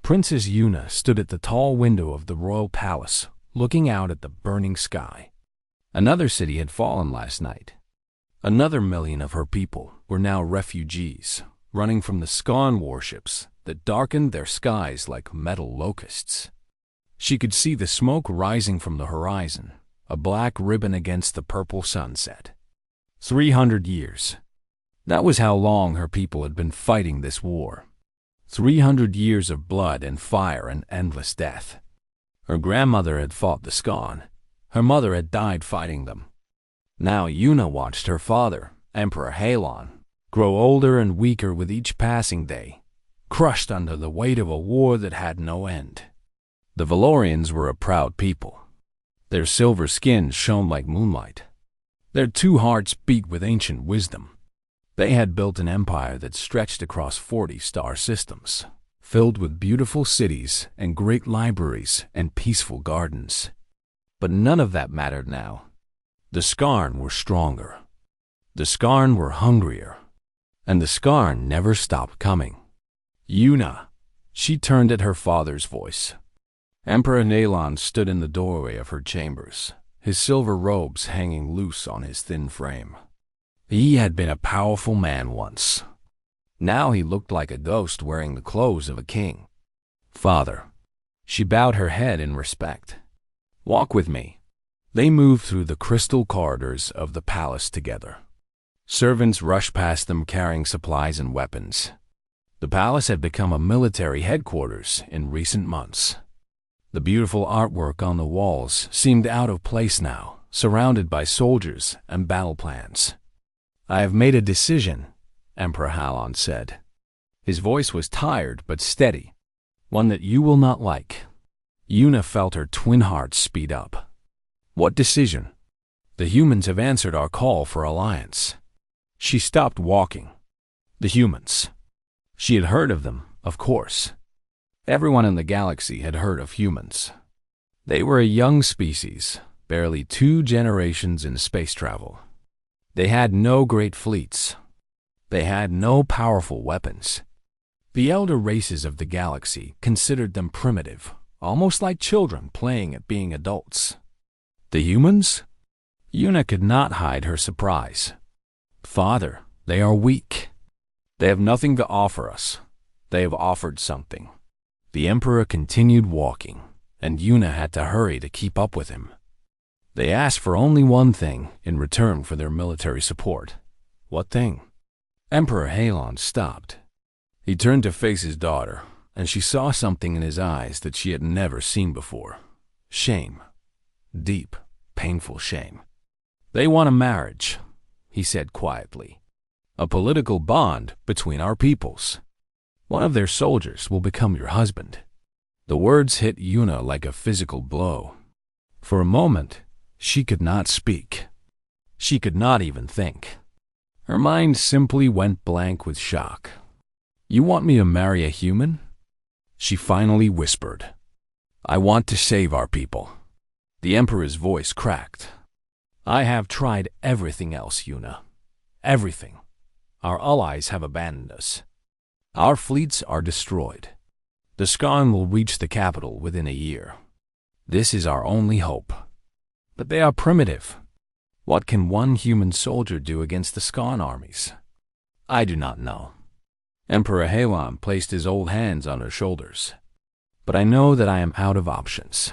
Princess Yuna stood at the tall window of the royal palace, looking out at the burning sky. Another city had fallen last night. Another million of her people were now refugees, running from the Skarn warships that darkened their skies like metal locusts. She could see the smoke rising from the horizon, a black ribbon against the purple sunset. 300 years. That was how long her people had been fighting this war. 300 years of blood and fire and endless death. Her grandmother had fought the Skarn. Her mother had died fighting them. Now Yuna watched her father, Emperor Halon, grow older and weaker with each passing day, crushed under the weight of a war that had no end. The Valorians were a proud people. Their silver skins shone like moonlight. Their two hearts beat with ancient wisdom. They had built an empire that stretched across 40 star systems, filled with beautiful cities and great libraries and peaceful gardens. But none of that mattered now. The Skarn were stronger. The Skarn were hungrier. And the Skarn never stopped coming. Yuna. She turned at her father's voice. Emperor Nalon stood in the doorway of her chambers, his silver robes hanging loose on his thin frame. He had been a powerful man once. Now he looked like a ghost wearing the clothes of a king. Father. She bowed her head in respect. Walk with me. They moved through the crystal corridors of the palace together. Servants rushed past them carrying supplies and weapons. The palace had become a military headquarters in recent months. The beautiful artwork on the walls seemed out of place now, surrounded by soldiers and battle plans. I have made a decision, Emperor Halon said. His voice was tired but steady, one that you will not like. Yuna felt her twin hearts speed up. What decision? The humans have answered our call for alliance. She stopped walking. The humans. She had heard of them, of course. Everyone in the galaxy had heard of humans. They were a young species, barely 2 generations in space travel. They had no great fleets. They had no powerful weapons. The elder races of the galaxy considered them primitive, almost like children playing at being adults. The humans? Yuna could not hide her surprise. Father, they are weak. They have nothing to offer us. They have offered something. The Emperor continued walking, and Yuna had to hurry to keep up with him. They asked for only one thing in return for their military support. What thing? Emperor Halon stopped. He turned to face his daughter, and she saw something in his eyes that she had never seen before. Shame. Deep, painful shame. They want a marriage, he said quietly. A political bond between our peoples. One of their soldiers will become your husband. The words hit Yuna like a physical blow. For a moment, she could not speak. She could not even think. Her mind simply went blank with shock. You want me to marry a human? She finally whispered. I want to save our people. The Emperor's voice cracked. I have tried everything else, Yuna. Everything. Our allies have abandoned us. Our fleets are destroyed. The Skarn will reach the capital within a year. This is our only hope. But they are primitive. What can one human soldier do against the Skarn armies? I do not know. Emperor Halon placed his old hands on her shoulders. But I know that I am out of options.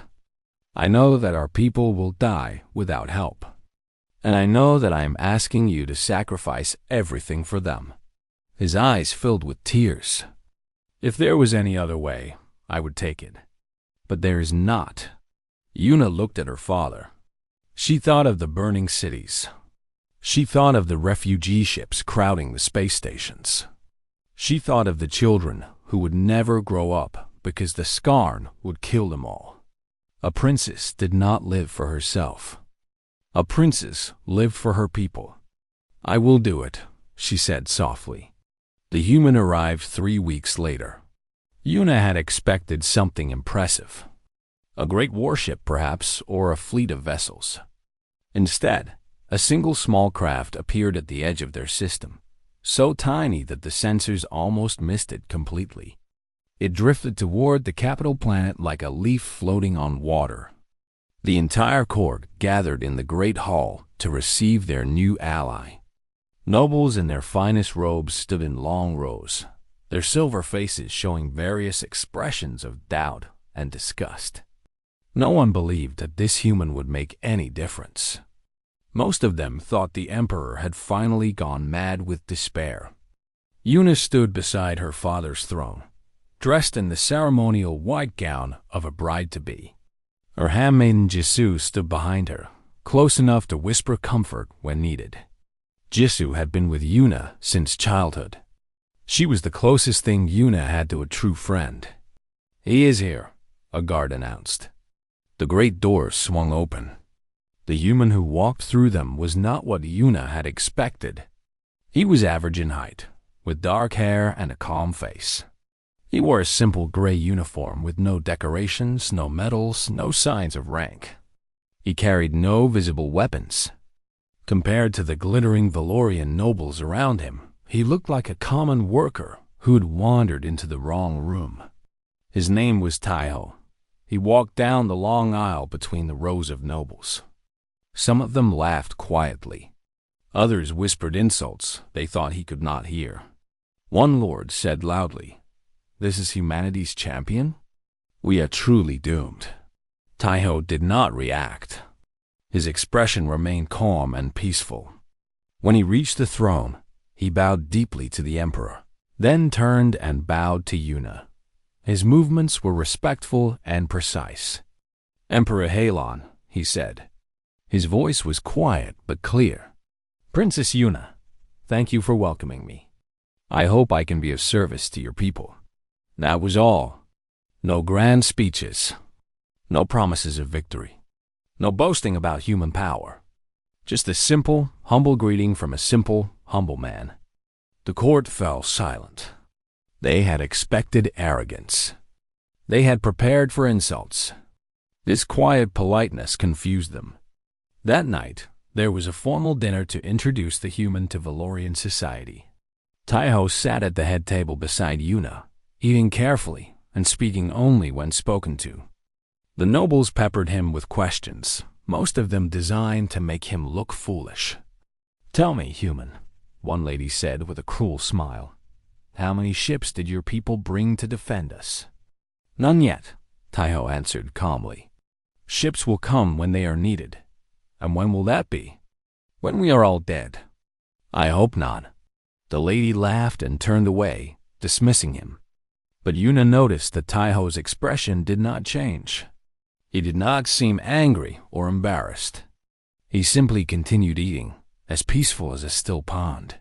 I know that our people will die without help. And I know that I am asking you to sacrifice everything for them. His eyes filled with tears. If there was any other way, I would take it. But there is not. Yuna looked at her father. She thought of the burning cities. She thought of the refugee ships crowding the space stations. She thought of the children who would never grow up because the Skarn would kill them all. A princess did not live for herself. A princess lived for her people. I will do it, she said softly. The human arrived 3 weeks later. Yuna had expected something impressive. A great warship, perhaps, or a fleet of vessels. Instead, a single small craft appeared at the edge of their system, so tiny that the sensors almost missed it completely. It drifted toward the capital planet like a leaf floating on water. The entire court gathered in the great hall to receive their new ally. Nobles in their finest robes stood in long rows, their silver faces showing various expressions of doubt and disgust. No one believed that this human would make any difference. Most of them thought the emperor had finally gone mad with despair. Yuna stood beside her father's throne, dressed in the ceremonial white gown of a bride-to-be. Her handmaiden Jisoo stood behind her, close enough to whisper comfort when needed. Jisoo had been with Yuna since childhood. She was the closest thing Yuna had to a true friend. "He is here," a guard announced. The great doors swung open. The human who walked through them was not what Yuna had expected. He was average in height, with dark hair and a calm face. He wore a simple gray uniform with no decorations, no medals, no signs of rank. He carried no visible weapons. Compared to the glittering Valorian nobles around him, he looked like a common worker who'd wandered into the wrong room. His name was Taiho. He walked down the long aisle between the rows of nobles. Some of them laughed quietly. Others whispered insults they thought he could not hear. One lord said loudly, "This is humanity's champion? We are truly doomed." Taiho did not react. His expression remained calm and peaceful. When he reached the throne, he bowed deeply to the emperor, then turned and bowed to Yuna. His movements were respectful and precise. "Emperor Halon," he said. His voice was quiet but clear. "Princess Yuna, thank you for welcoming me. I hope I can be of service to your people." That was all. No grand speeches. No promises of victory. No boasting about human power. Just a simple, humble greeting from a simple, humble man. The court fell silent. They had expected arrogance. They had prepared for insults. This quiet politeness confused them. That night, there was a formal dinner to introduce the human to Valorian society. Taiho sat at the head table beside Yuna, eating carefully and speaking only when spoken to. The nobles peppered him with questions, most of them designed to make him look foolish. "Tell me, human," one lady said with a cruel smile, "how many ships did your people bring to defend us?" "None yet," Taiho answered calmly. "Ships will come when they are needed. And when will that be? When we are all dead." "I hope not." The lady laughed and turned away, dismissing him. But Yuna noticed that Taiho's expression did not change. He did not seem angry or embarrassed. He simply continued eating, as peaceful as a still pond.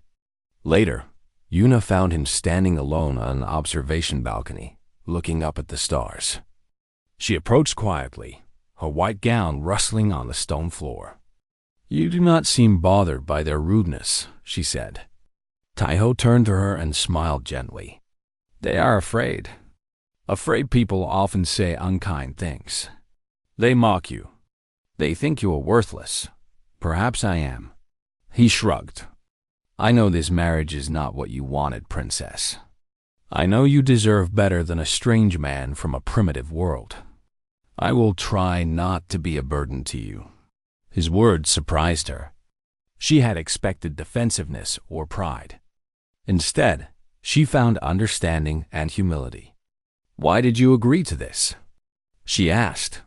Later, Yuna found him standing alone on an observation balcony, looking up at the stars. She approached quietly, her white gown rustling on the stone floor. "You do not seem bothered by their rudeness," she said. Taiho turned to her and smiled gently. "They are afraid. Afraid people often say unkind things. They mock you. They think you are worthless. Perhaps I am." He shrugged. "I know this marriage is not what you wanted, princess. I know you deserve better than a strange man from a primitive world. I will try not to be a burden to you." His words surprised her. She had expected defensiveness or pride. Instead, she found understanding and humility. "Why did you agree to this?" she asked.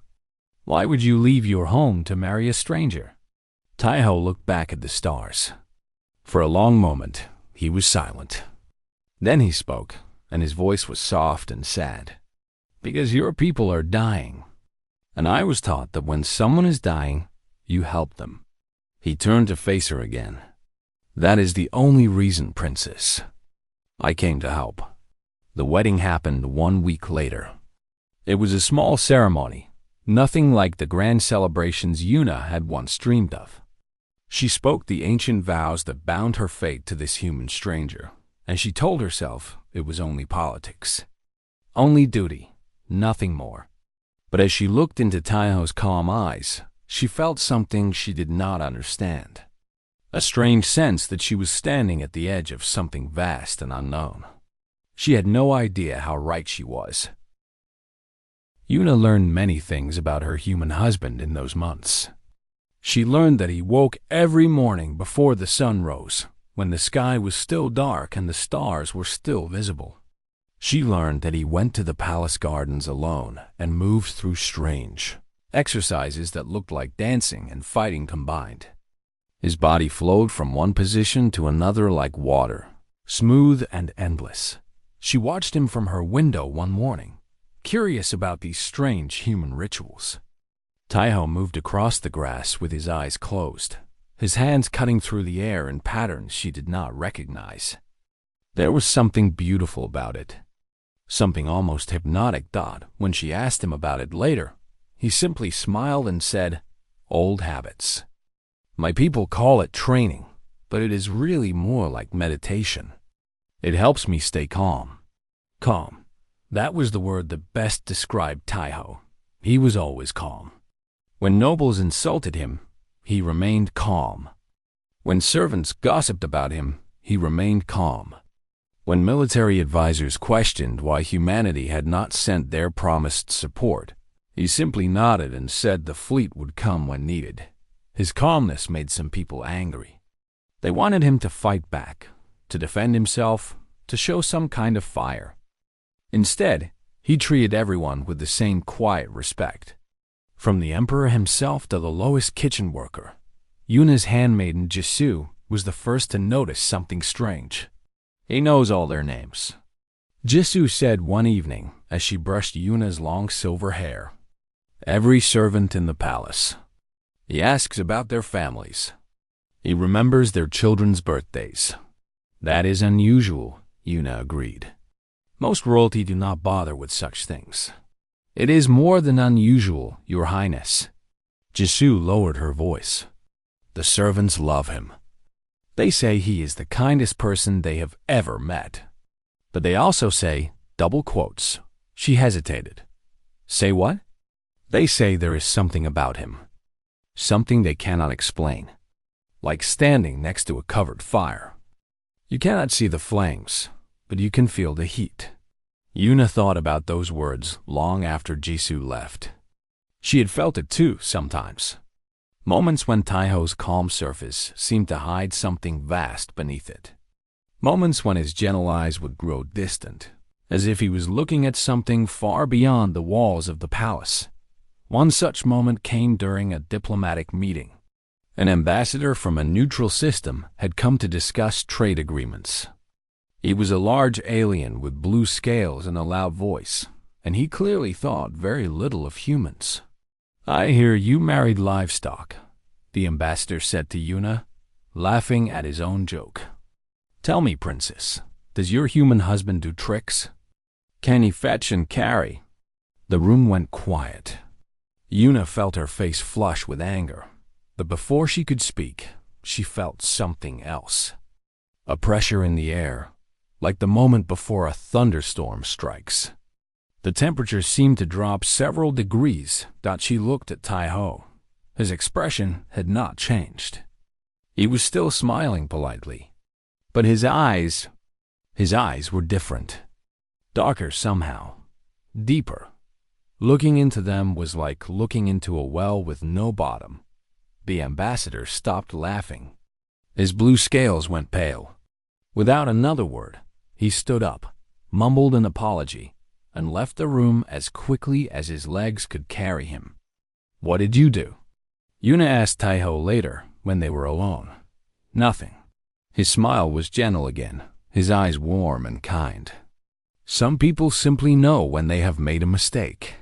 "Why would you leave your home to marry a stranger?" Taiho looked back at the stars. For a long moment, he was silent. Then he spoke, and his voice was soft and sad. "Because your people are dying. And I was taught that when someone is dying, you help them." He turned to face her again. "That is the only reason, princess. I came to help." The wedding happened 1 week later. It was a small ceremony, nothing like the grand celebrations Yuna had once dreamed of. She spoke the ancient vows that bound her fate to this human stranger, and she told herself it was only politics. Only duty, nothing more. But as she looked into Taiho's calm eyes, she felt something she did not understand. A strange sense that she was standing at the edge of something vast and unknown. She had no idea how right she was. Yuna learned many things about her human husband in those months. She learned that he woke every morning before the sun rose, when the sky was still dark and the stars were still visible. She learned that he went to the palace gardens alone and moved through strange exercises that looked like dancing and fighting combined. His body flowed from one position to another like water, smooth and endless. She watched him from her window one morning, curious about these strange human rituals. Taiho moved across the grass with his eyes closed, his hands cutting through the air in patterns she did not recognize. There was something beautiful about it, something almost hypnotic. When she asked him about it later, he simply smiled and said, "Old habits. My people call it training, but it is really more like meditation. It helps me stay calm." Calm. That was the word that best described Taiho. He was always calm. When nobles insulted him, he remained calm. When servants gossiped about him, he remained calm. When military advisors questioned why humanity had not sent their promised support, he simply nodded and said the fleet would come when needed. His calmness made some people angry. They wanted him to fight back, to defend himself, to show some kind of fire. Instead, he treated everyone with the same quiet respect. From the emperor himself to the lowest kitchen worker, Yuna's handmaiden Jisoo was the first to notice something strange. "He knows all their names," Jisoo said one evening as she brushed Yuna's long silver hair. "Every servant in the palace. He asks about their families. He remembers their children's birthdays." "That is unusual," Yuna agreed. "Most royalty do not bother with such things." "It is more than unusual, Your Highness." Jisoo lowered her voice. "The servants love him. They say he is the kindest person they have ever met. But they also say, double quotes." She hesitated. "Say what?" "They say there is something about him. Something they cannot explain. Like standing next to a covered fire. You cannot see the flames, but you can feel the heat." Yuna thought about those words long after Jisoo left. She had felt it too sometimes. Moments when Taiho's calm surface seemed to hide something vast beneath it. Moments when his gentle eyes would grow distant, as if he was looking at something far beyond the walls of the palace. One such moment came during a diplomatic meeting. An ambassador from a neutral system had come to discuss trade agreements. He was a large alien with blue scales and a loud voice, and he clearly thought very little of humans. "I hear you married livestock," the ambassador said to Yuna, laughing at his own joke. "Tell me, princess, does your human husband do tricks? Can he fetch and carry?" The room went quiet. Yuna felt her face flush with anger, but before she could speak, she felt something else. A pressure in the air, like the moment before a thunderstorm strikes. The temperature seemed to drop several degrees. She looked at Taiho. His expression had not changed. He was still smiling politely, but his eyes were different. Darker somehow, deeper. Looking into them was like looking into a well with no bottom. The ambassador stopped laughing. His blue scales went pale. Without another word, he stood up, mumbled an apology, and left the room as quickly as his legs could carry him. "What did you do?" Yuna asked Taiho later when they were alone. "Nothing." His smile was gentle again, his eyes warm and kind. Some people simply know when they have made a mistake.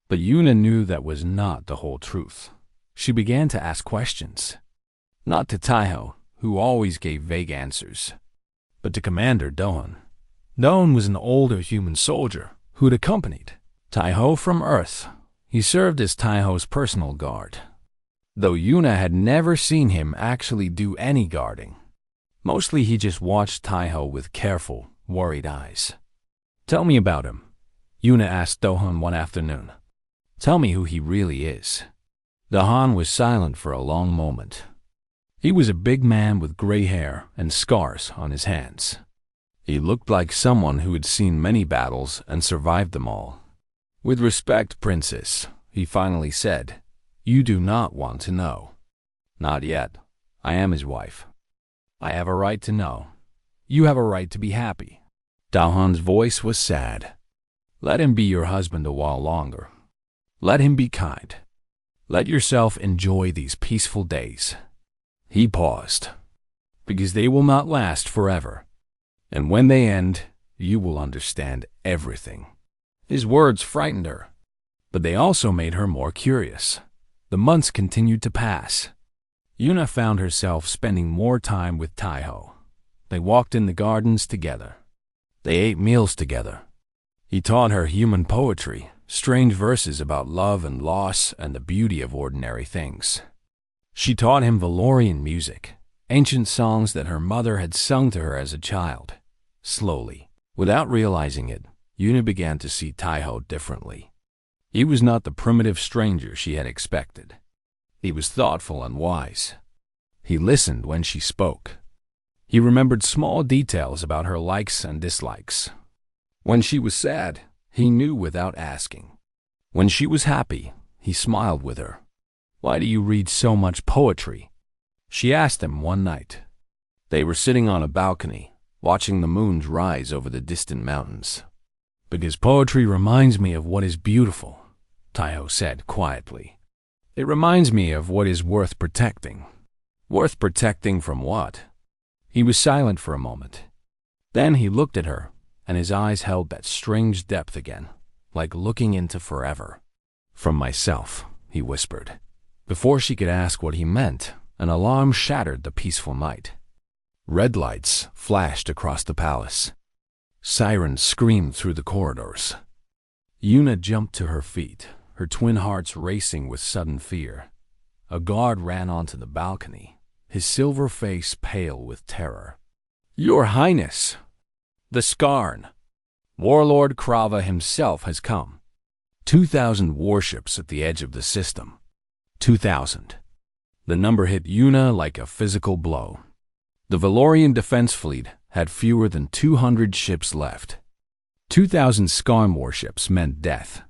But Yuna knew that was not the whole truth. She began to ask questions. Not to Taiho, who always gave vague answers, but to Commander Dohan. Dohan was an older human soldier who'd accompanied Taiho from Earth. He served as Taiho's personal guard, though Yuna had never seen him actually do any guarding. Mostly he just watched Taiho with careful, worried eyes. "Tell me about him," Yuna asked Dohan one afternoon. "Tell me who he really is." Dohan was silent for a long moment. He was a big man with gray hair and scars on his hands. He looked like someone who had seen many battles and survived them all. "With respect, Princess," he finally said, "you do not want to know." "Not yet. I am his wife. I have a right to know. You have a right to be happy." Dahan's voice was sad. "Let him be your husband a while longer. Let him be kind. Let yourself enjoy these peaceful days." He paused. "Because they will not last forever. And when they end, you will understand everything." His words frightened her, but they also made her more curious. The months continued to pass. Yuna found herself spending more time with Taiho. They walked in the gardens together. They ate meals together. He taught her human poetry, strange verses about love and loss and the beauty of ordinary things. She taught him Valorian music, ancient songs that her mother had sung to her as a child. Slowly, without realizing it, Yuna began to see Taiho differently. He was not the primitive stranger she had expected. He was thoughtful and wise. He listened when she spoke. He remembered small details about her likes and dislikes. When she was sad, he knew without asking. When she was happy, he smiled with her. "Why do you read so much poetry?" she asked him one night. They were sitting on a balcony, watching the moons rise over the distant mountains. "Because poetry reminds me of what is beautiful," Taiho said quietly. "It reminds me of what is worth protecting." "Worth protecting from what?" He was silent for a moment. Then he looked at her, and his eyes held that strange depth again, like looking into forever. "From myself," he whispered. Before she could ask what he meant, an alarm shattered the peaceful night. Red lights flashed across the palace. Sirens screamed through the corridors. Yuna jumped to her feet, her twin hearts racing with sudden fear. A guard ran onto the balcony, his silver face pale with terror. "Your Highness! The Skarn! Warlord Krava himself has come. 2,000 warships at the edge of the system. 2,000. The number hit Yuna like a physical blow. The Valorian defense fleet had fewer than 200 ships left. 2,000 Skarn warships meant death.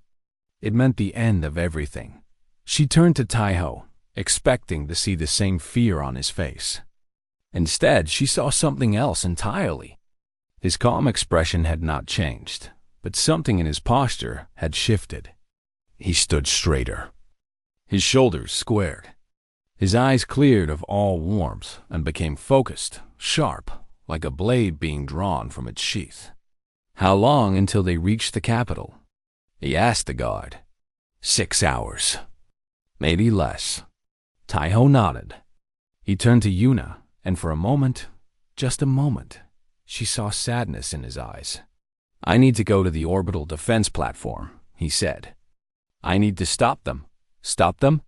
It meant the end of everything. She turned to Taiho, expecting to see the same fear on his face. Instead, she saw something else entirely. His calm expression had not changed, but something in his posture had shifted. He stood straighter. His shoulders squared. His eyes cleared of all warmth and became focused, sharp, like a blade being drawn from its sheath. "How long until they reach the capital?" he asked the guard. 6 hours. Maybe less. Taiho nodded. He turned to Yuna, and for a moment, just a moment, she saw sadness in his eyes. "I need to go to the orbital defense platform," he said. "I need to stop them." "Stop them?"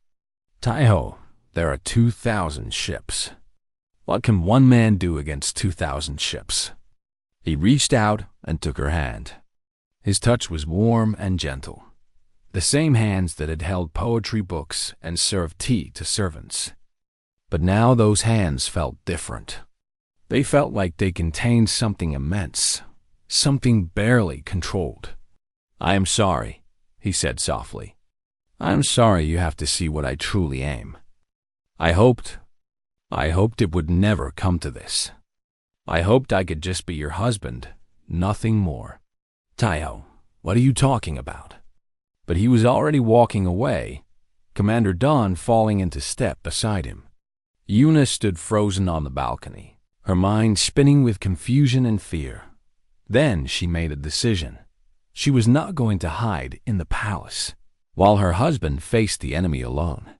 "Taiho, there are 2,000 ships. What can one man do against 2,000 ships?" He reached out and took her hand. His touch was warm and gentle. The same hands that had held poetry books and served tea to servants. But now those hands felt different. They felt like they contained something immense, something barely controlled. "I am sorry," he said softly. "I am sorry you have to see what I truly am. I hoped it would never come to this. I hoped I could just be your husband, nothing more." "Taiho, what are you talking about?" But he was already walking away, Commander Dawn falling into step beside him. Yuna stood frozen on the balcony, her mind spinning with confusion and fear. Then she made a decision. She was not going to hide in the palace, while her husband faced the enemy alone.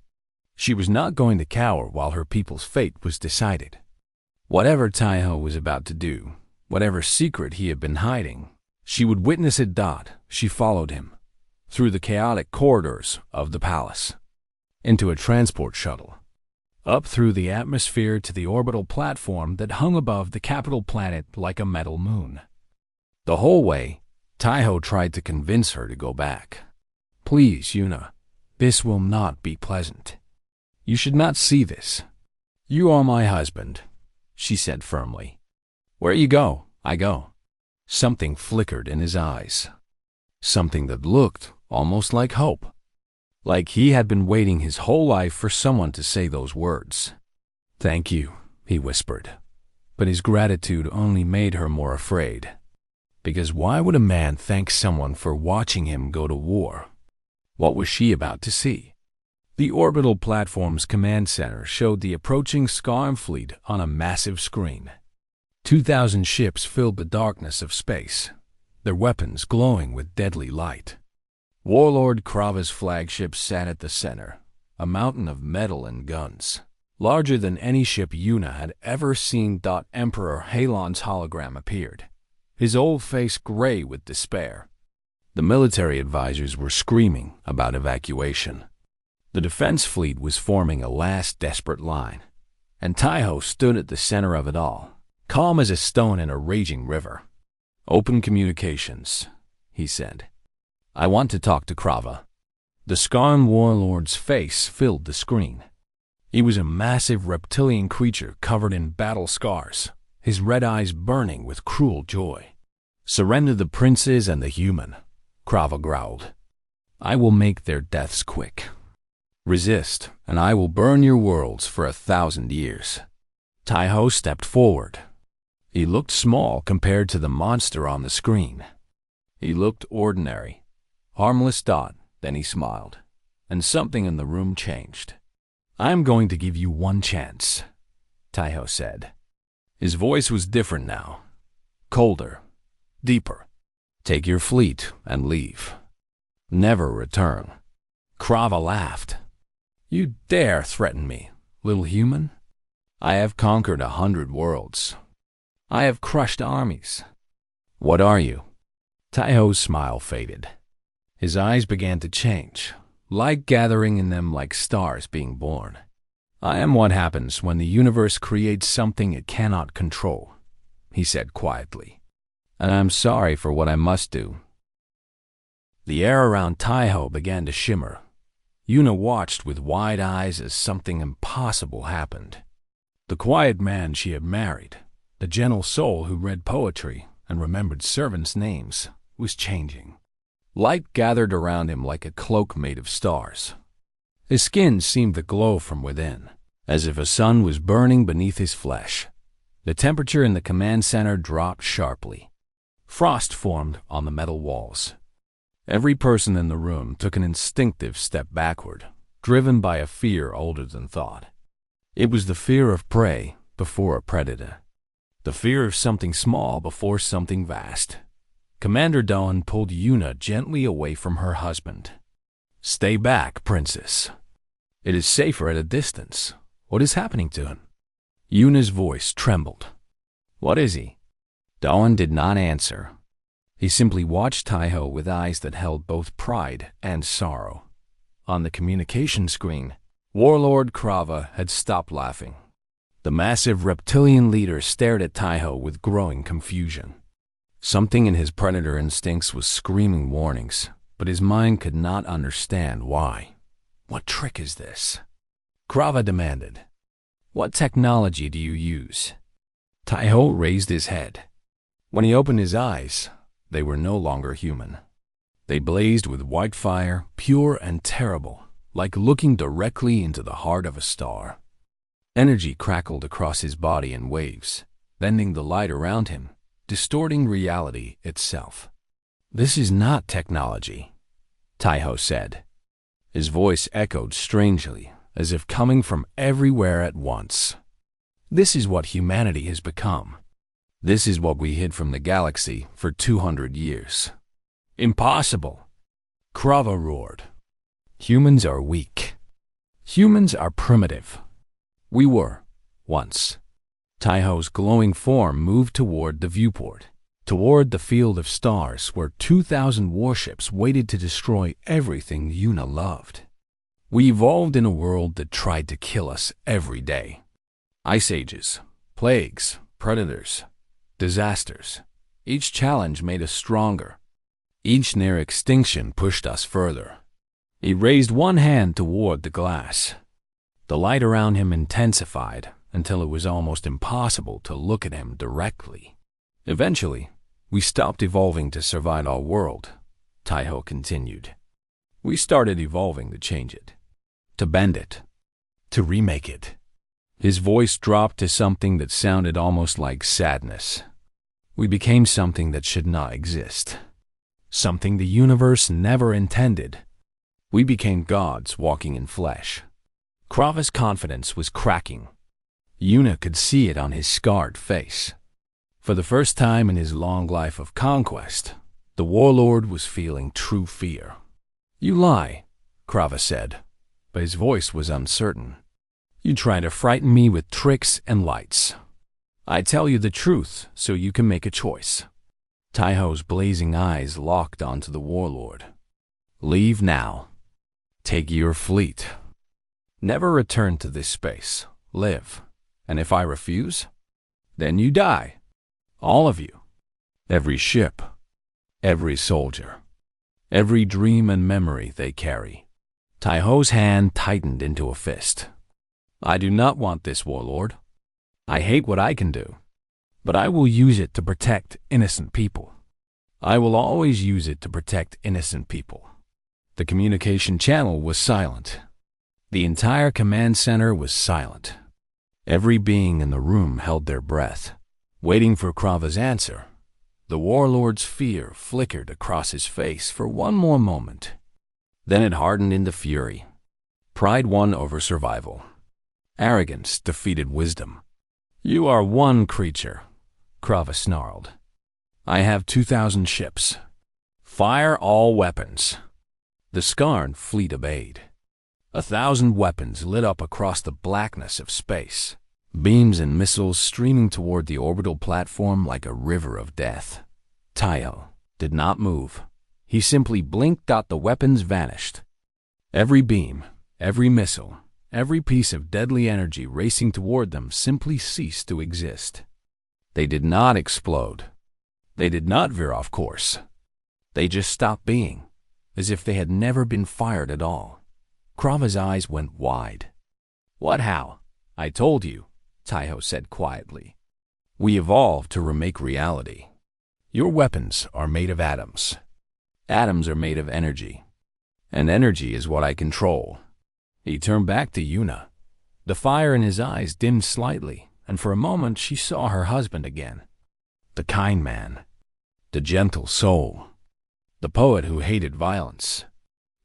She was not going to cower while her people's fate was decided. Whatever Taiho was about to do, whatever secret he had been hiding, she would witness it. She followed him, through the chaotic corridors of the palace, into a transport shuttle, up through the atmosphere to the orbital platform that hung above the capital planet like a metal moon. The whole way, Taiho tried to convince her to go back. "Please, Yuna, this will not be pleasant. You should not see this. You are my husband," she said firmly. "Where you go, I go. Something flickered in his eyes. Something that looked almost like hope. Like he had been waiting his whole life for someone to say those words. "Thank you," he whispered. But his gratitude only made her more afraid. Because why would a man thank someone for watching him go to war? What was she about to see? The orbital platform's command center showed the approaching Skarm fleet on a massive screen. 2,000 ships filled the darkness of space, their weapons glowing with deadly light. Warlord Krava's flagship sat at the center, a mountain of metal and guns, larger than any ship Yuna had ever seen. Emperor Halon's hologram appeared, his old face gray with despair. The military advisors were screaming about evacuation. The defense fleet was forming a last desperate line, and Taiho stood at the center of it all, calm as a stone in a raging river. "Open communications," he said. "I want to talk to Krava." The Skarm warlord's face filled the screen. He was a massive reptilian creature covered in battle scars, his red eyes burning with cruel joy. "Surrender the princes and the human," Krava growled. "I will make their deaths quick. Resist, and I will burn your worlds for 1,000 years." Taiho stepped forward. He looked small compared to the monster on the screen. He looked ordinary, harmless. Then he smiled, and something in the room changed. "I am going to give you one chance," Taiho said. His voice was different now, colder, deeper. "Take your fleet and leave. Never return." Krava laughed. "You dare threaten me, little human? I have conquered 100 worlds. I have crushed armies. What are you?" Taiho's smile faded. His eyes began to change, light gathering in them like stars being born. "I am what happens when the universe creates something it cannot control," he said quietly. "And I'm sorry for what I must do." The air around Taiho began to shimmer. Yuna watched with wide eyes as something impossible happened. The quiet man she had married, the gentle soul who read poetry and remembered servants' names, was changing. Light gathered around him like a cloak made of stars. His skin seemed to glow from within, as if a sun was burning beneath his flesh. The temperature in the command center dropped sharply. Frost formed on the metal walls. Every person in the room took an instinctive step backward, driven by a fear older than thought. It was the fear of prey before a predator. The fear of something small before something vast. Commander Dawn pulled Yuna gently away from her husband. "Stay back, princess. It is safer at a distance. What is happening to him?" Yuna's voice trembled. "What is he?" Dawn did not answer. He simply watched Taiho with eyes that held both pride and sorrow. On the communication screen, Warlord Krava had stopped laughing. The massive reptilian leader stared at Taiho with growing confusion. Something in his predator instincts was screaming warnings, but his mind could not understand why. "What trick is this?" Krava demanded. "What technology do you use?" Taiho raised his head. When he opened his eyes, they were no longer human. They blazed with white fire, pure and terrible, like looking directly into the heart of a star. Energy crackled across his body in waves, bending the light around him, distorting reality itself. "This is not technology," Taiho said. His voice echoed strangely, as if coming from everywhere at once. "This is what humanity has become. This is what we hid from the galaxy for 200 years. Impossible!" Krava roared. "Humans are weak. Humans are primitive. We were, once." Taiho's glowing form moved toward the viewport, toward the field of stars where 2,000 warships waited to destroy everything Yuna loved. "We evolved in a world that tried to kill us every day. Ice ages, plagues, predators, disasters. Each challenge made us stronger. Each near extinction pushed us further." He raised one hand toward the glass. The light around him intensified until it was almost impossible to look at him directly. Eventually, We stopped evolving to survive our world, Taiho continued. We started evolving to change it, to bend it, to remake it. His voice dropped to something that sounded almost like sadness. We became something that should not exist, something the universe never intended. We became gods walking in flesh. Krava's confidence was cracking. Yuna could see it on his scarred face. For the first time in his long life of conquest, the warlord was feeling true fear. "You lie," Krava said, but his voice was uncertain. "You try to frighten me with tricks and lights. I tell you the truth so you can make a choice." Taiho's blazing eyes locked onto the warlord. "Leave now. Take your fleet. Never return to this space. Live. And if I refuse, then you die. All of you. Every ship. Every soldier. Every dream and memory they carry." Taiho's hand tightened into a fist. "I do not want this, warlord. I hate what I can do, but I will use it to protect innocent people. I will always use it to protect innocent people." The communication channel was silent. The entire command center was silent. Every being in the room held their breath, waiting for Krava's answer. The warlord's fear flickered across his face for one more moment. Then it hardened into fury. Pride won over survival. Arrogance defeated wisdom. "You are one creature," Krava snarled. "I have 2,000 ships. Fire all weapons." The Skarn fleet obeyed. 1,000 weapons lit up across the blackness of space, beams and missiles streaming toward the orbital platform like a river of death. Taiho did not move. He simply blinked. The weapons vanished. Every beam, every missile, every piece of deadly energy racing toward them simply ceased to exist. They did not explode. They did not veer off course. They just stopped being, as if they had never been fired at all. Krava's eyes went wide. "What how? I told you," Taiho said quietly. "We evolved to remake reality. Your weapons are made of atoms. Atoms are made of energy. And energy is what I control." He turned back to Yuna. The fire in his eyes dimmed slightly, and for a moment she saw her husband again. The kind man. The gentle soul. The poet who hated violence.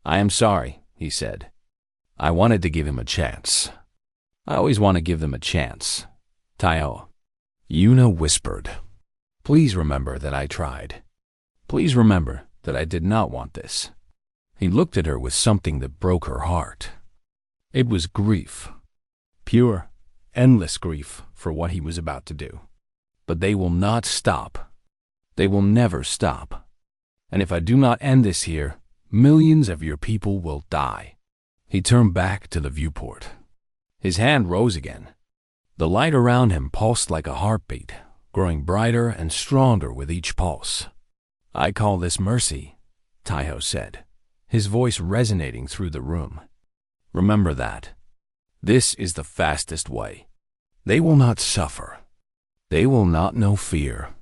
"I am sorry," he said. "I wanted to give him a chance. I always want to give them a chance." "Taiho." Yuna whispered. "Please remember that I tried. Please remember that I did not want this." He looked at her with something that broke her heart. It was grief. Pure, endless grief for what he was about to do. But they will not stop. They will never stop. And if I do not end this here, millions of your people will die. He turned back to the viewport. His hand rose again. The light around him pulsed like a heartbeat, growing brighter and stronger with each pulse. "I call this mercy," Taiho said, his voice resonating through the room. "Remember that. This is the fastest way. They will not suffer. They will not know fear.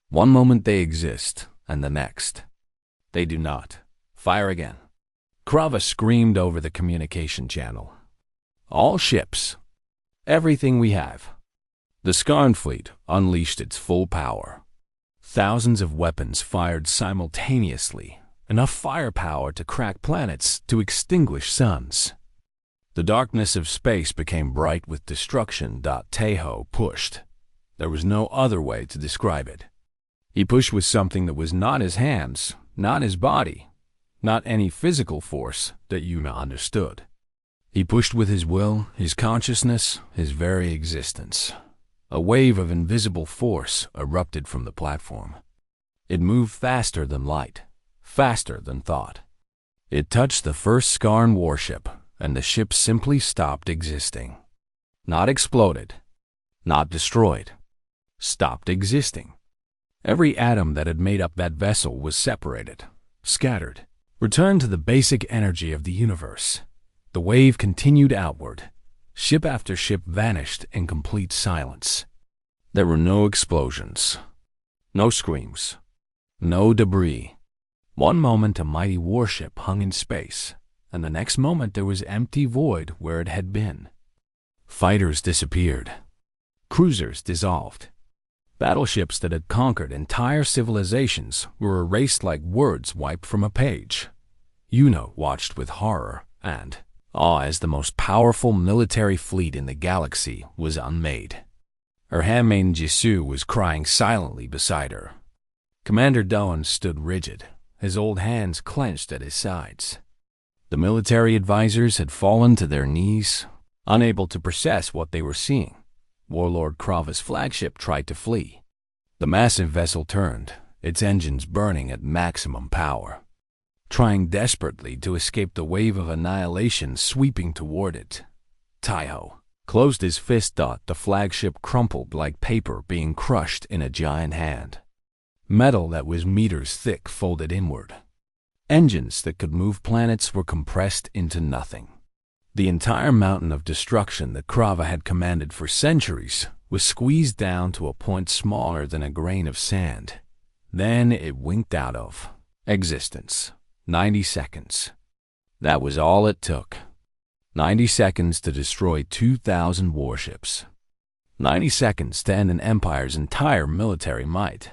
One moment they exist, and the next, they do not. Fire again." Krava screamed over the communication channel. "All ships. Everything we have." The Skarn fleet unleashed its full power. Thousands of weapons fired simultaneously, enough firepower to crack planets, to extinguish suns. The darkness of space became bright with destruction. Taiho pushed. There was no other way to describe it. He pushed with something that was not his hands, not his body, not any physical force that Yuna understood. He pushed with his will, his consciousness, his very existence. A wave of invisible force erupted from the platform. It moved faster than light, faster than thought. It touched the first Skarn warship, and the ship simply stopped existing. Not exploded, not destroyed, stopped existing. Every atom that had made up that vessel was separated, scattered, returned to the basic energy of the universe. The wave continued outward. Ship after ship vanished in complete silence. There were no explosions, No screams. No debris. One moment a mighty warship hung in space, and the next moment there was empty void where it had been. Fighters disappeared. Cruisers dissolved. Battleships that had conquered entire civilizations were erased like words wiped from a page. Yuna watched with horror and awe as the most powerful military fleet in the galaxy was unmade. Her handmaiden Jisoo was crying silently beside her. Commander Doan stood rigid, his old hands clenched at his sides. The military advisors had fallen to their knees, unable to process what they were seeing. Warlord Krava's flagship tried to flee. The massive vessel turned, its engines burning at maximum power, trying desperately to escape the wave of annihilation sweeping toward it. Taiho closed his fist. The flagship crumpled like paper being crushed in a giant hand. Metal that was meters thick folded inward. Engines that could move planets were compressed into nothing. The entire mountain of destruction that Krava had commanded for centuries was squeezed down to a point smaller than a grain of sand. Then it winked out of existence. 90 seconds. That was all it took. 90 seconds to destroy 2,000 warships. 90 seconds to end an empire's entire military might.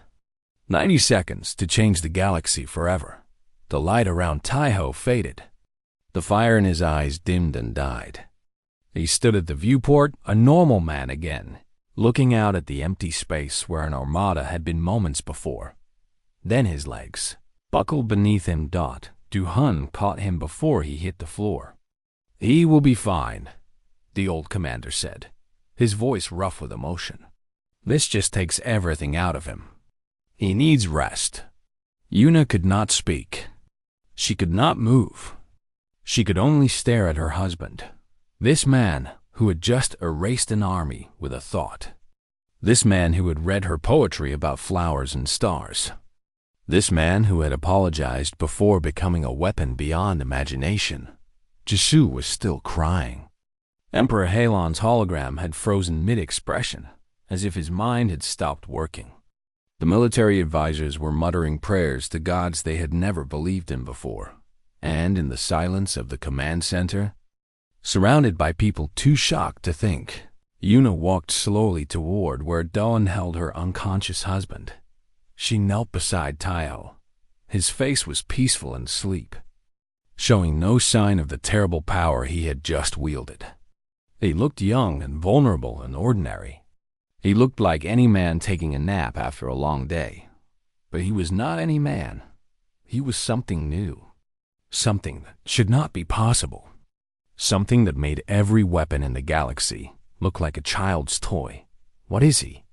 90 seconds to change the galaxy forever. The light around Taiho faded. The fire in his eyes dimmed and died. He stood at the viewport, a normal man again, looking out at the empty space where an armada had been moments before. Then his legs buckled beneath him. Du-hun caught him before he hit the floor. "He will be fine," the old commander said, his voice rough with emotion. "This just takes everything out of him. He needs rest." Yuna could not speak. She could not move. She could only stare at her husband, this man who had just erased an army with a thought. This man who had read her poetry about flowers and stars. This man who had apologized before becoming a weapon beyond imagination. Jisoo was still crying. Emperor Halon's hologram had frozen mid-expression, as if his mind had stopped working. The military advisors were muttering prayers to gods they had never believed in before. And in the silence of the command center, surrounded by people too shocked to think, Yuna walked slowly toward where Dawn held her unconscious husband. She knelt beside Taiho. His face was peaceful in sleep, showing no sign of the terrible power he had just wielded. He looked young and vulnerable and ordinary. He looked like any man taking a nap after a long day. But he was not any man. He was something new. Something that should not be possible. Something that made every weapon in the galaxy look like a child's toy. What is he?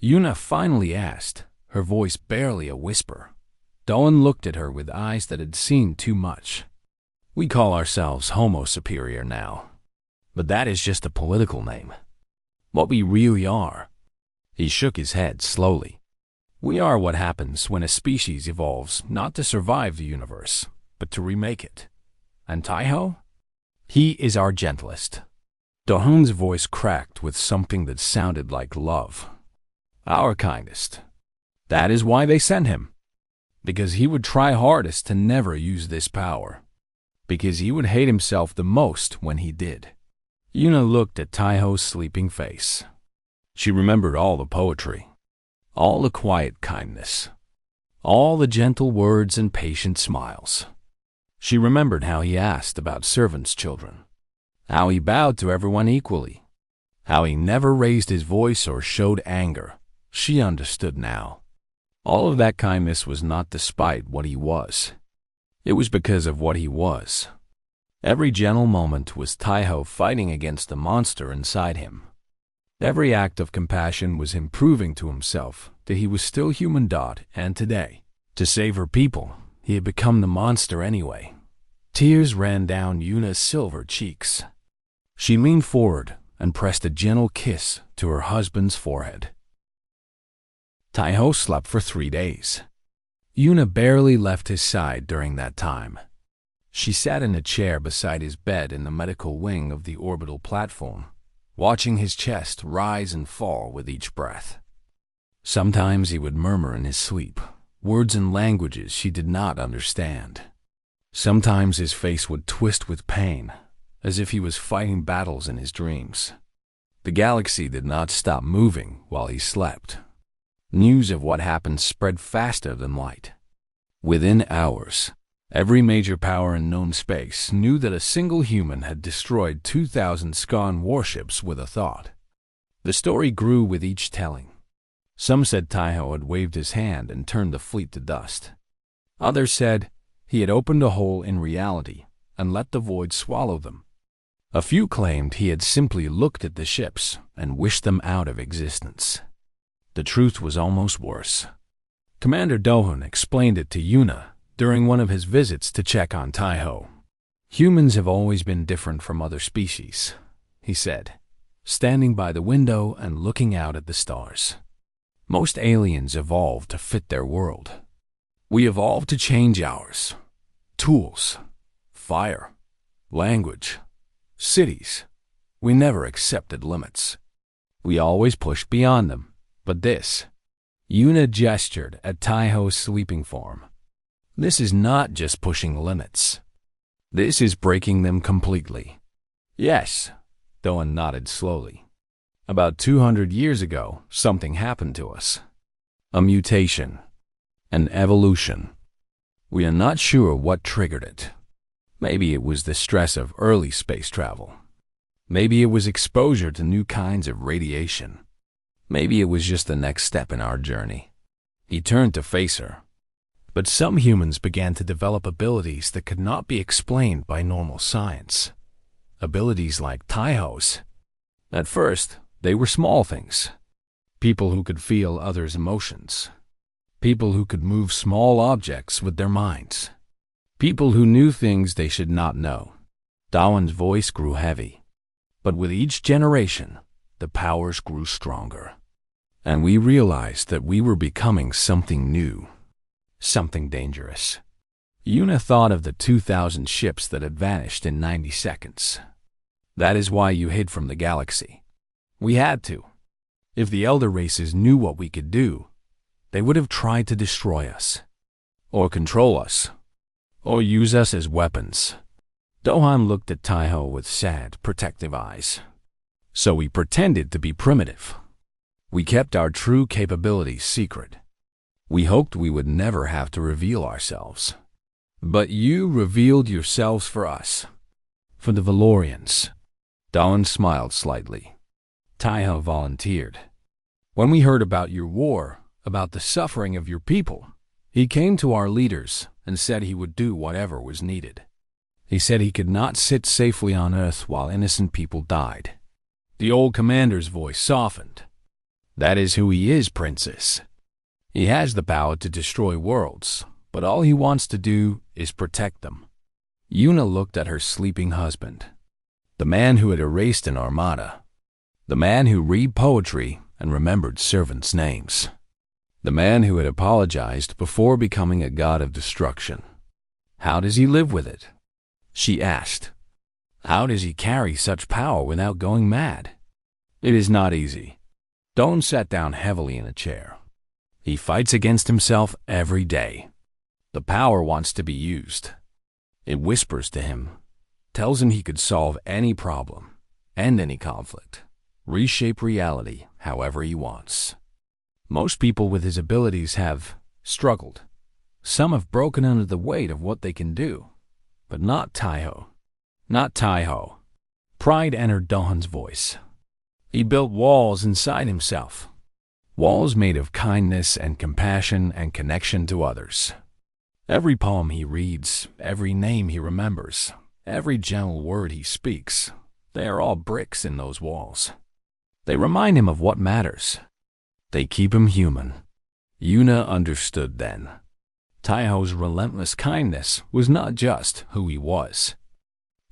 Yuna finally asked, her voice barely a whisper. Dawn looked at her with eyes that had seen too much. "We call ourselves Homo Superior now, but that is just a political name. What we really are." He shook his head slowly. "We are what happens when a species evolves not to survive the universe, but to remake it. And Taiho? He is our gentlest." Dohun's voice cracked with something that sounded like love. "Our kindest. That is why they sent him. Because he would try hardest to never use this power. Because he would hate himself the most when he did." Yuna looked at Taiho's sleeping face. She remembered all the poetry, all the quiet kindness, all the gentle words and patient smiles. She remembered how he asked about servants' children, how he bowed to everyone equally, how he never raised his voice or showed anger. She understood now. All of that kindness was not despite what he was. It was because of what he was. Every gentle moment was Taiho fighting against the monster inside him. Every act of compassion was him proving to himself that he was still human. And today, to save her people, he had become the monster anyway. Tears ran down Yuna's silver cheeks. She leaned forward and pressed a gentle kiss to her husband's forehead. Taiho slept for 3 days. Yuna barely left his side during that time. She sat in a chair beside his bed in the medical wing of the orbital platform, watching his chest rise and fall with each breath. Sometimes he would murmur in his sleep, words and languages she did not understand. Sometimes his face would twist with pain, as if he was fighting battles in his dreams. The galaxy did not stop moving while he slept. News of what happened spread faster than light. Within hours, every major power in known space knew that a single human had destroyed 2,000 Skarn warships with a thought. The story grew with each telling. Some said Taiho had waved his hand and turned the fleet to dust. Others said he had opened a hole in reality and let the void swallow them. A few claimed he had simply looked at the ships and wished them out of existence. The truth was almost worse. Commander Dohun explained it to Yuna during one of his visits to check on Taiho. Humans have always been different from other species, he said, standing by the window and looking out at the stars. Most aliens evolved to fit their world. We evolved to change ours. Tools, fire, language, cities. We never accepted limits. We always pushed beyond them. But this, Yuna gestured at Taiho's sleeping form. This is not just pushing limits. This is breaking them completely. Yes, Doan nodded slowly. About 200 years ago, something happened to us. A mutation. An evolution. We are not sure what triggered it. Maybe it was the stress of early space travel. Maybe it was exposure to new kinds of radiation. Maybe it was just the next step in our journey. He turned to face her. But some humans began to develop abilities that could not be explained by normal science. Abilities like Taiho's. At first, they were small things. People who could feel others' emotions. People who could move small objects with their minds. People who knew things they should not know. Dawan's voice grew heavy. But with each generation, the powers grew stronger. And we realized that we were becoming something new. Something dangerous. Yuna thought of the 2,000 ships that had vanished in 90 seconds. That is why you hid from the galaxy. We had to. If the elder races knew what we could do, they would have tried to destroy us. Or control us. Or use us as weapons. Dohan looked at Taiho with sad, protective eyes. So we pretended to be primitive. We kept our true capabilities secret. We hoped we would never have to reveal ourselves. But you revealed yourselves for us. For the Valorians. Dawn smiled slightly. Taiho volunteered. When we heard about your war, about the suffering of your people, he came to our leaders and said he would do whatever was needed. He said he could not sit safely on Earth while innocent people died. The old commander's voice softened. That is who he is, Princess. He has the power to destroy worlds, but all he wants to do is protect them. Yuna looked at her sleeping husband. The man who had erased an armada. The man who read poetry and remembered servants' names. The man who had apologized before becoming a god of destruction. How does he live with it? She asked. How does he carry such power without going mad? It is not easy. Don sat down heavily in a chair. He fights against himself every day. The power wants to be used. It whispers to him, tells him he could solve any problem, end any conflict, reshape reality however he wants. Most people with his abilities have struggled. Some have broken under the weight of what they can do. But not Taiho. Not Taiho. Pride entered Dohan's voice. He built walls inside himself. Walls made of kindness and compassion and connection to others. Every poem he reads, every name he remembers, every gentle word he speaks, they are all bricks in those walls. They remind him of what matters. They keep him human. Yuna understood then. Taiho's relentless kindness was not just who he was.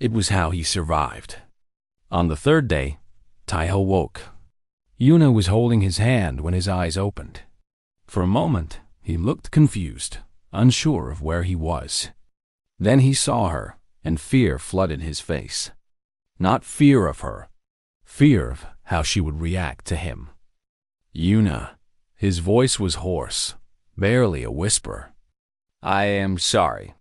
It was how he survived. On the third day, Taiho woke. Yuna was holding his hand when his eyes opened. For a moment, he looked confused, unsure of where he was. Then he saw her, and fear flooded his face. Not fear of her, fear of how she would react to him. Yuna, His voice was hoarse, barely a whisper. "I am sorry.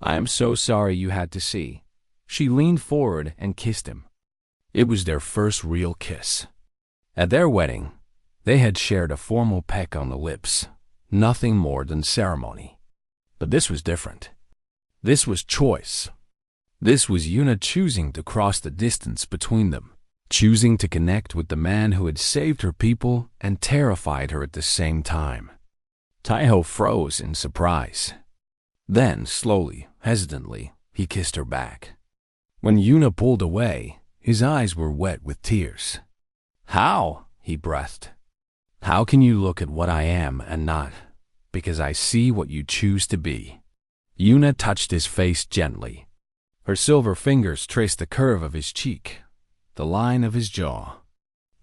I am so sorry you had to see." She leaned forward and kissed him. It was their first real kiss. At their wedding, they had shared a formal peck on the lips, nothing more than ceremony. But this was different. This was choice. This was Yuna choosing to cross the distance between them, choosing to connect with the man who had saved her people and terrified her at the same time. Taiho froze in surprise. Then, slowly, hesitantly, he kissed her back. When Yuna pulled away, his eyes were wet with tears. "How?" he breathed. "How can you look at what I am and not, because I see what you choose to be?" Yuna touched his face gently. Her silver fingers traced the curve of his cheek, the line of his jaw.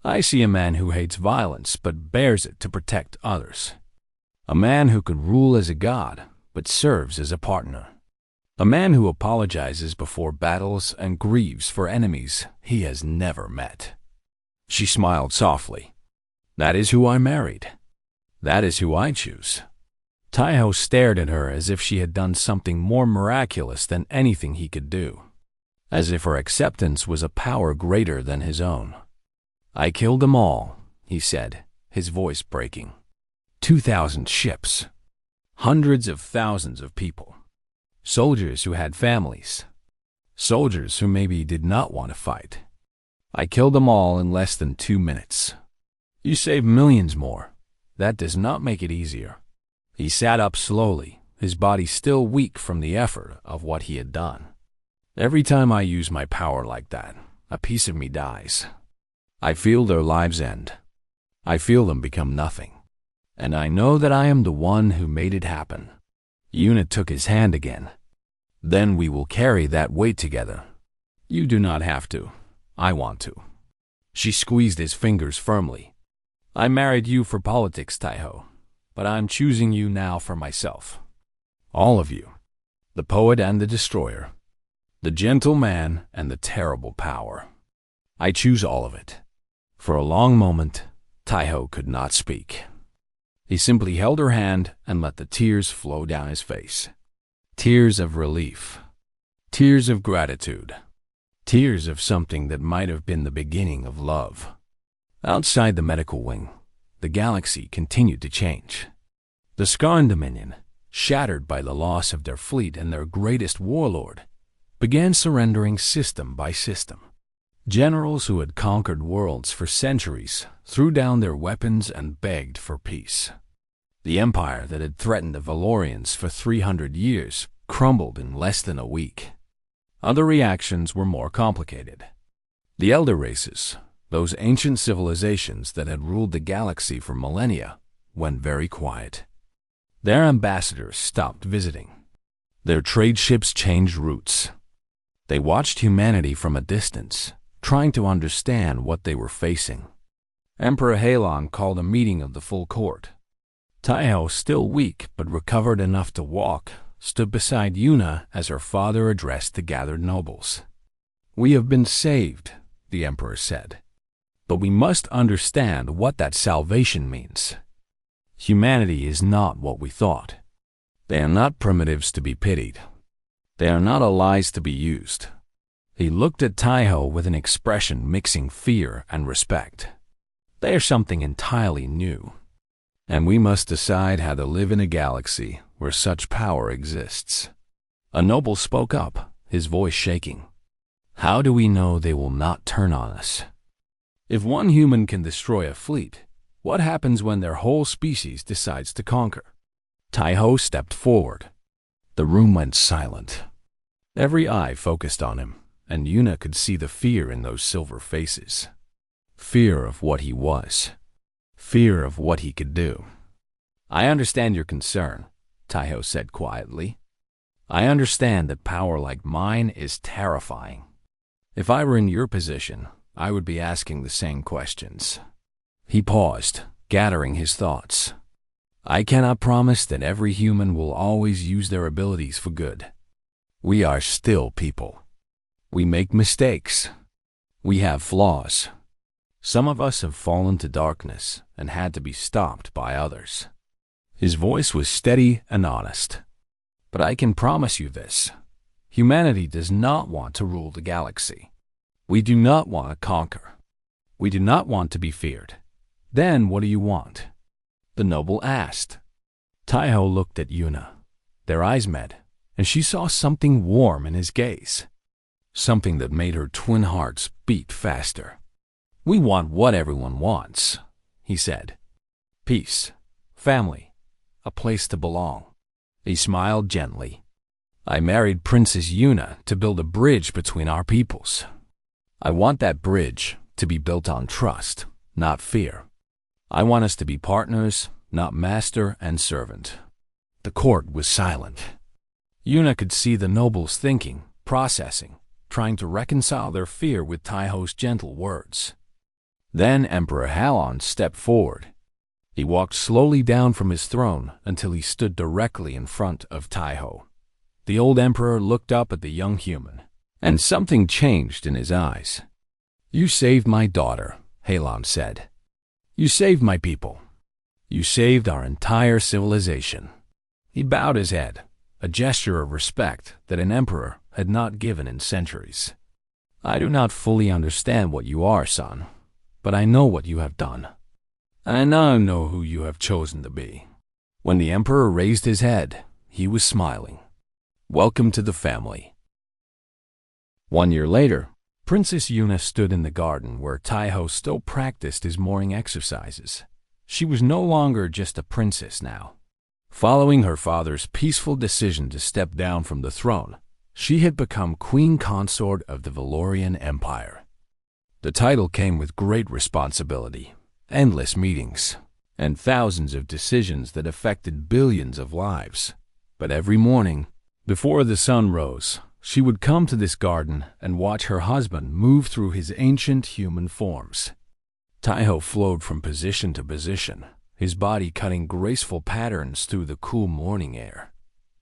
"I see a man who hates violence but bears it to protect others. A man who could rule as a god but serves as a partner. A man who apologizes before battles and grieves for enemies he has never met." She smiled softly. "That is who I married. That is who I choose." Taiho stared at her as if she had done something more miraculous than anything he could do, as if her acceptance was a power greater than his own. "I killed them all," he said, his voice breaking. 2,000 ships. Hundreds of thousands of people. Soldiers who had families. Soldiers who maybe did not want to fight. I killed them all in less than 2 minutes. You saved millions more. That does not make it easier." He sat up slowly, his body still weak from the effort of what he had done. "Every time I use my power like that, a piece of me dies. I feel their lives end. I feel them become nothing. And I know that I am the one who made it happen." Yuna took his hand again. "Then we will carry that weight together. You do not have to. I want to." She squeezed his fingers firmly. "I married you for politics, Taiho, but I'm choosing you now for myself. All of you. The poet and the destroyer. The gentle man and the terrible power. I choose all of it." For a long moment, Taiho could not speak. He simply held her hand and let the tears flow down his face. Tears of relief. Tears of gratitude. Tears of something that might have been the beginning of love. Outside the medical wing, the galaxy continued to change. The Skarn Dominion, shattered by the loss of their fleet and their greatest warlord, began surrendering system by system. Generals who had conquered worlds for centuries threw down their weapons and begged for peace. The empire that had threatened the Valorians for 300 years crumbled in less than a week. Other reactions were more complicated. The elder races, those ancient civilizations that had ruled the galaxy for millennia, went very quiet. Their ambassadors stopped visiting. Their trade ships changed routes. They watched humanity from a distance, trying to understand what they were facing. Emperor Halon called a meeting of the full court. Taiho, still weak but recovered enough to walk, stood beside Yuna as her father addressed the gathered nobles. "We have been saved," the emperor said. "But we must understand what that salvation means. Humanity is not what we thought. They are not primitives to be pitied. They are not allies to be used." He looked at Taiho with an expression mixing fear and respect. "They are something entirely new. And we must decide how to live in a galaxy where such power exists." A noble spoke up, his voice shaking. "How do we know they will not turn on us? If one human can destroy a fleet, what happens when their whole species decides to conquer?" Taiho stepped forward. The room went silent. Every eye focused on him, and Yuna could see the fear in those silver faces. Fear of what he was. Fear of what he could do. "I understand your concern," Taiho said quietly. "I understand that power like mine is terrifying. If I were in your position, I would be asking the same questions." He paused, gathering his thoughts. "I cannot promise that every human will always use their abilities for good. We are still people. We make mistakes. We have flaws. Some of us have fallen to darkness and had to be stopped by others. His voice was steady and honest. But I can promise you this. Humanity does not want to rule the galaxy. We do not want to conquer. We do not want to be feared. Then what do you want? The noble asked. Taiho looked at Yuna. Their eyes met, and she saw something warm in his gaze. Something that made her twin hearts beat faster. We want what everyone wants, he said. Peace, family, a place to belong. He smiled gently. I married Princess Yuna to build a bridge between our peoples. I want that bridge to be built on trust, not fear. I want us to be partners, not master and servant. The court was silent. Yuna could see the nobles thinking, processing, trying to reconcile their fear with Taiho's gentle words. Then Emperor Halon stepped forward. He walked slowly down from his throne until he stood directly in front of Taiho. The old emperor looked up at the young human, and something changed in his eyes. You saved my daughter, Halon said. You saved my people. You saved our entire civilization. He bowed his head, a gesture of respect that an emperor had not given in centuries. I do not fully understand what you are, son, but I know what you have done. I now know who you have chosen to be. When the emperor raised his head, he was smiling. Welcome to the family. 1 year later, Princess Yuna stood in the garden where Taiho still practiced his morning exercises. She was no longer just a princess now. Following her father's peaceful decision to step down from the throne, she had become queen consort of the Valorian Empire. The title came with great responsibility, endless meetings, and thousands of decisions that affected billions of lives. But every morning, before the sun rose, she would come to this garden and watch her husband move through his ancient human forms. Taiho flowed from position to position, his body cutting graceful patterns through the cool morning air.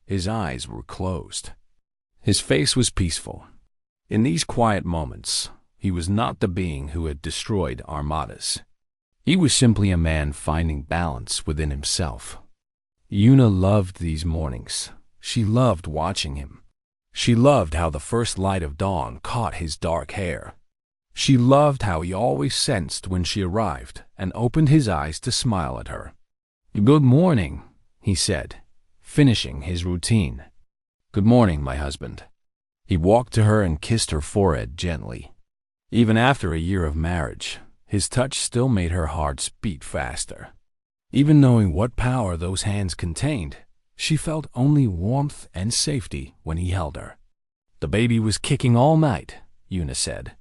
His eyes were closed. His face was peaceful. In these quiet moments, he was not the being who had destroyed armadas. He was simply a man finding balance within himself. Yuna loved these mornings. She loved watching him. She loved how the first light of dawn caught his dark hair. She loved how he always sensed when she arrived and opened his eyes to smile at her. Good morning, he said, finishing his routine. Good morning, my husband. He walked to her and kissed her forehead gently. Even after a year of marriage, his touch still made her heart beat faster. Even knowing what power those hands contained, she felt only warmth and safety when he held her. The baby was kicking all night, Yuna said,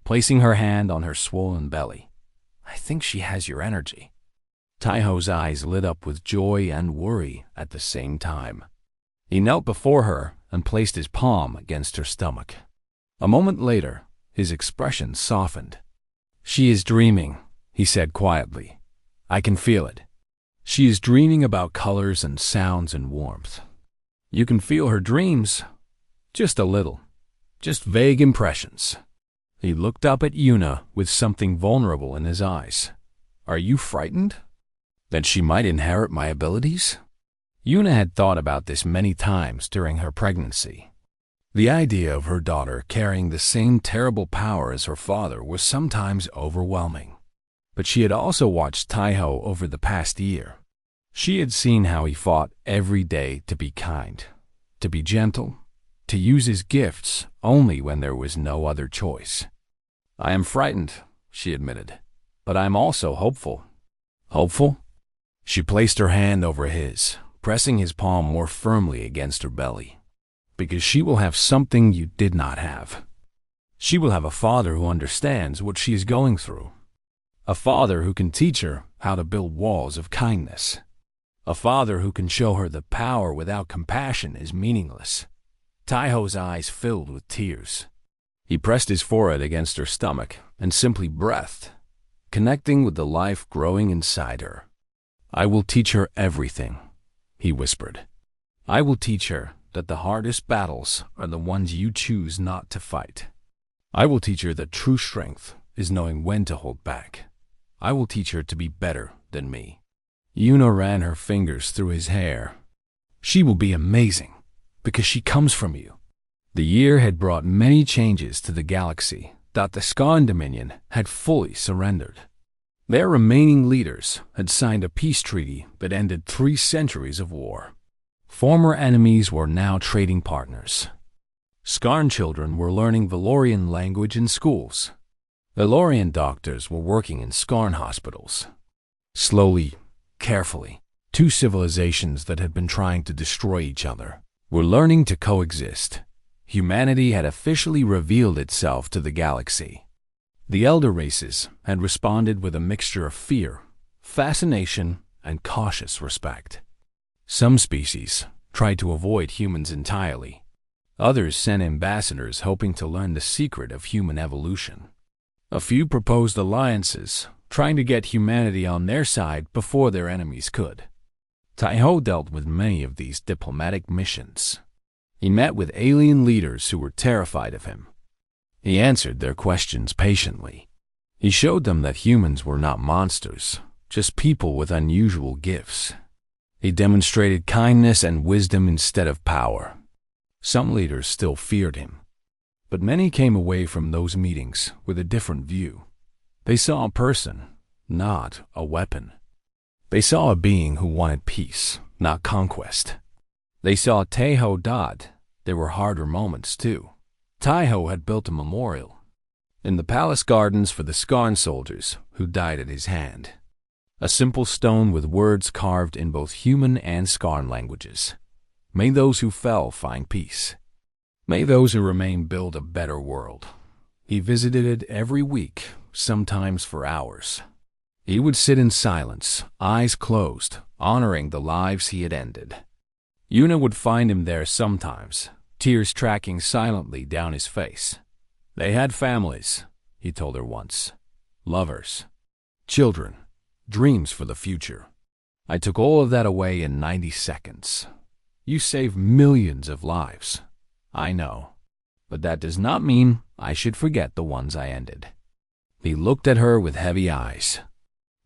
placing her hand on her swollen belly. I think she has your energy. Taiho's eyes lit up with joy and worry at the same time. He knelt before her and placed his palm against her stomach. A moment later, his expression softened. She is dreaming, he said quietly. I can feel it. She is dreaming about colors and sounds and warmth. You can feel her dreams, just a little, just vague impressions. He looked up at Yuna with something vulnerable in his eyes. Are you frightened? That she might inherit my abilities? Yuna had thought about this many times during her pregnancy. The idea of her daughter carrying the same terrible power as her father was sometimes overwhelming. But she had also watched Taiho over the past year. She had seen how he fought every day to be kind, to be gentle, to use his gifts only when there was no other choice. I am frightened, she admitted, but I am also hopeful. Hopeful? She placed her hand over his, pressing his palm more firmly against her belly. Because she will have something you did not have. She will have a father who understands what she is going through. A father who can teach her how to build walls of kindness. A father who can show her that power without compassion is meaningless. Taiho's eyes filled with tears. He pressed his forehead against her stomach and simply breathed, connecting with the life growing inside her. I will teach her everything, he whispered. I will teach her that the hardest battles are the ones you choose not to fight. I will teach her that true strength is knowing when to hold back. I will teach her to be better than me." Yuna ran her fingers through his hair. "She will be amazing, because she comes from you." The year had brought many changes to the galaxy that the Skarn Dominion had fully surrendered. Their remaining leaders had signed a peace treaty that ended 3 centuries of war. Former enemies were now trading partners. Skarn children were learning Valorian language in schools. Valorian doctors were working in Skarn hospitals. Slowly, carefully, 2 civilizations that had been trying to destroy each other were learning to coexist. Humanity had officially revealed itself to the galaxy. The elder races had responded with a mixture of fear, fascination, and cautious respect. Some species tried to avoid humans entirely. Others sent ambassadors hoping to learn the secret of human evolution. A few proposed alliances, trying to get humanity on their side before their enemies could. Taiho dealt with many of these diplomatic missions. He met with alien leaders who were terrified of him. He answered their questions patiently. He showed them that humans were not monsters, just people with unusual gifts. He demonstrated kindness and wisdom instead of power. Some leaders still feared him, but many came away from those meetings with a different view. They saw a person, not a weapon. They saw a being who wanted peace, not conquest. They saw Taiho Dad. There were harder moments, too. Taiho had built a memorial in the palace gardens for the Skarn soldiers who died at his hand. A simple stone with words carved in both human and Skarn languages. May those who fell find peace. May those who remain build a better world. He visited it every week, sometimes for hours. He would sit in silence, eyes closed, honoring the lives he had ended. Yuna would find him there sometimes, tears tracking silently down his face. They had families, he told her once. Lovers. Children. Dreams for the future. I took all of that away in 90 seconds. You saved millions of lives. I know. But that does not mean I should forget the ones I ended. He looked at her with heavy eyes.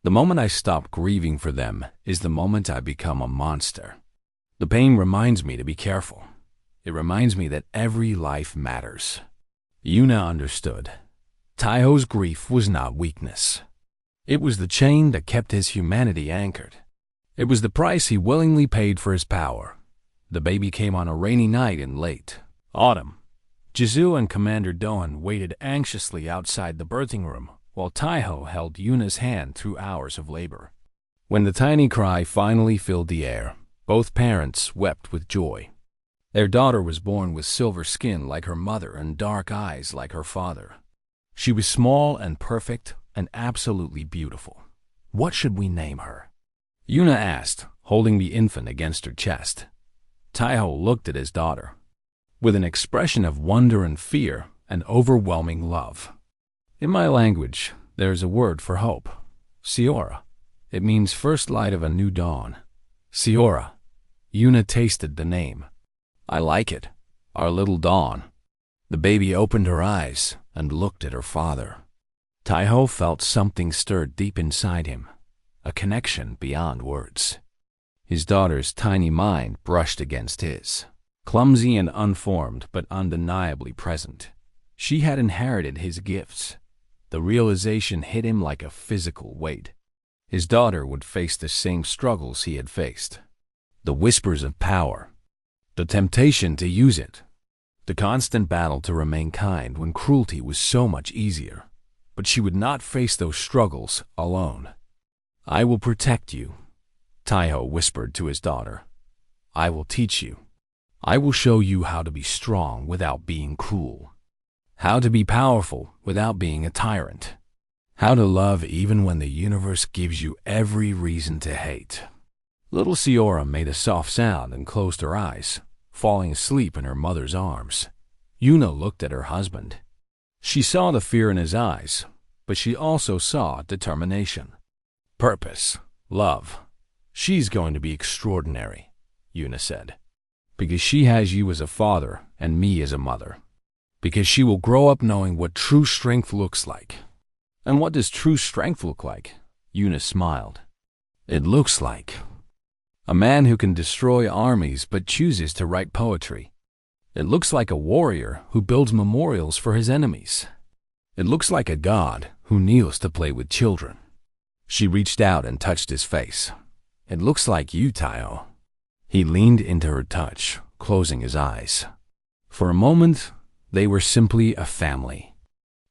The moment I stop grieving for them is the moment I become a monster. The pain reminds me to be careful. It reminds me that every life matters. Yuna understood. Taiho's grief was not weakness. It was the chain that kept his humanity anchored. It was the price he willingly paid for his power. The baby came on a rainy night in late autumn. Jizu and Commander Doan waited anxiously outside the birthing room while Taiho held Yuna's hand through hours of labor. When the tiny cry finally filled the air, both parents wept with joy. Their daughter was born with silver skin like her mother and dark eyes like her father. She was small and perfect and absolutely beautiful. What should we name her? Yuna asked, holding the infant against her chest. Taiho looked at his daughter with an expression of wonder and fear and overwhelming love. In my language, there is a word for hope. Siora. It means first light of a new dawn. Siora. Yuna tasted the name. I like it. Our little dawn. The baby opened her eyes and looked at her father. Taiho felt something stirred deep inside him, a connection beyond words. His daughter's tiny mind brushed against his, clumsy and unformed but undeniably present. She had inherited his gifts. The realization hit him like a physical weight. His daughter would face the same struggles he had faced. The whispers of power, the temptation to use it, the constant battle to remain kind when cruelty was so much easier. But she would not face those struggles alone. I will protect you, Taiho whispered to his daughter. I will teach you. I will show you how to be strong without being cruel. How to be powerful without being a tyrant. How to love even when the universe gives you every reason to hate. Little Siora made a soft sound and closed her eyes, falling asleep in her mother's arms. Yuna looked at her husband. She saw the fear in his eyes, but she also saw determination. Purpose. Love. She's going to be extraordinary, Yuna said. Because she has you as a father and me as a mother. Because she will grow up knowing what true strength looks like. And what does true strength look like? Yuna smiled. It looks like a man who can destroy armies but chooses to write poetry. It looks like a warrior who builds memorials for his enemies. It looks like a god who kneels to play with children. She reached out and touched his face. It looks like you, Taiho. He leaned into her touch, closing his eyes. For a moment, they were simply a family.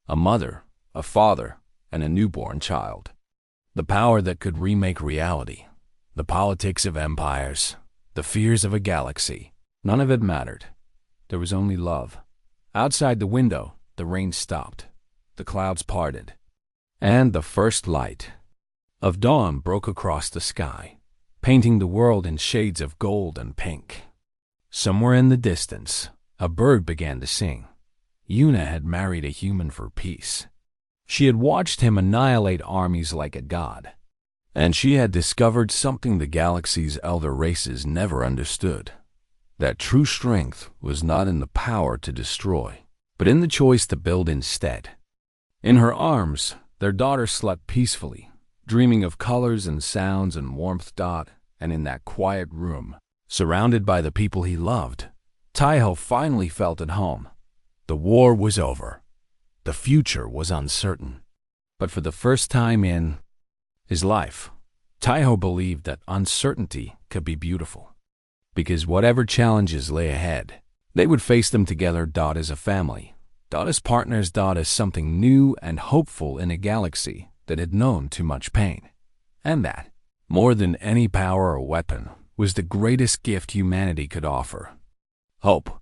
A mother, a father, and a newborn child. The power that could remake reality. The politics of empires. The fears of a galaxy. None of it mattered. There was only love. Outside the window, the rain stopped. The clouds parted. And the first light of dawn broke across the sky, painting the world in shades of gold and pink. Somewhere in the distance, a bird began to sing. Yuna had married a human for peace. She had watched him annihilate armies like a god. And she had discovered something the galaxy's elder races never understood. That true strength was not in the power to destroy, but in the choice to build instead. In her arms, their daughter slept peacefully, dreaming of colors and sounds and warmth. And in that quiet room, surrounded by the people he loved, Taiho finally felt at home. The war was over. The future was uncertain. But for the first time in his life, Taiho believed that uncertainty could be beautiful. Because whatever challenges lay ahead, they would face them together. As a family, as partners, as something new and hopeful in a galaxy that had known too much pain. And that, more than any power or weapon, was the greatest gift humanity could offer. Hope.